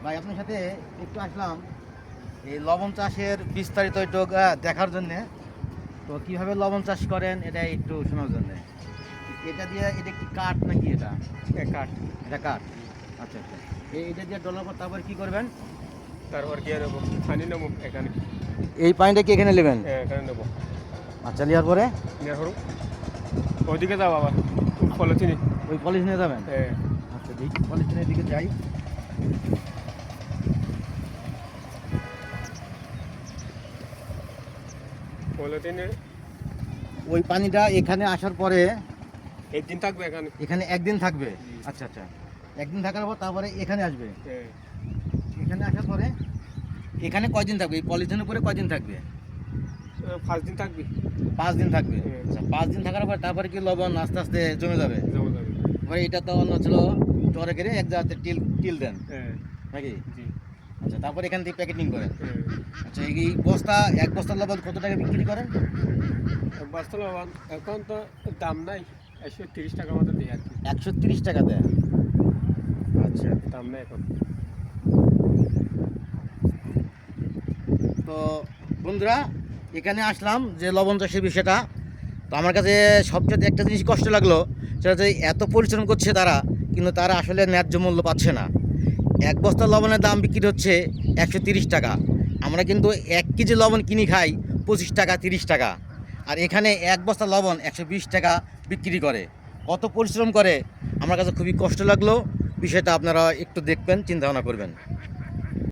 ভাই আপনার সাথে একটু আসলাম এই লবণ চাষের বিস্তারিত একটু দেখার জন্যে। তো কিভাবে লবণ চাষ করেন এটা একটু শোনার জন্যে। এটা দিয়ে এটা কি কাঠ নাকি এটা? কাঠ। এটা কাঠ। আচ্ছা আচ্ছা। এটা দিয়ে ডলার পর তারপর কি করবেন? তারপর গিয়ে নেবো পানি নেবো এখানে। এই পানিটা কি এখানে নেবেন? এখানে নেবো। আচ্ছা, নেওয়ার পরে নেওয়ার পর ওইদিকে যাও আবার পলিথিনে। ওই পলিশ নিয়ে যাবেন? হ্যাঁ। আচ্ছা, দেখি পলিথিনের দিকে যাই। পলিথিনে ওই পানিটা এখানে আসার পরে একদিন থাকবে এখানে। এখানে একদিন থাকবে? আচ্ছা আচ্ছা। একদিন থাকার পর তারপরে এখানে আসবে? হ্যাঁ। এখানে আসার পরে এখানে কয়দিন থাকবে? এই পলিথিনের উপরে কয়দিন থাকবে? 5 দিন থাকবে। 5 দিন থাকবে। হ্যাঁ। আচ্ছা, 5 দিন থাকার পর তারপরে কি লবণ আস্তে আস্তে জমে যাবে? যাওয়া যাবে। এবার এটা তো অন্য ছিল চরে গেলে এক জায়গাতে টিল টিল দেন হ্যাঁ। নাকি? জি। আচ্ছা, তারপর এখান থেকে প্যাকেটিং করেন। হ্যাঁ। আচ্ছা, এই বস্তা এক বস্তা লবণ কত টাকা বিক্রি করেন? বাস্তব এখন তো দাম নাই, 130 টাকা মতো দেয় আর কি। 130 টাকা দেয়? আচ্ছা। দাম নাই এখন। তো বন্ধুরা, এখানে আসলাম যে লবণ চাষের বিষয়টা, তো আমার কাছে সবচেয়ে একটা জিনিস কষ্ট লাগলো, সেটা হচ্ছে এত পরিশ্রম করছে তারা, কিন্তু তারা আসলে ন্যায্য মূল্য পাচ্ছে না। এক বস্তা লবণের দাম বিক্রি হচ্ছে 130 টাকা। আমরা কিন্তু 1 কেজি লবণ কিনি খাই 25 টাকা 30 টাকা, আর এখানে এক বস্তা লবণ 120 টাকা বিক্রি করে। কত পরিশ্রম করে, আমার কাছে খুবই কষ্ট লাগলো। বিষয়টা আপনারা একটু দেখবেন, চিন্তা ভাবনা করবেন।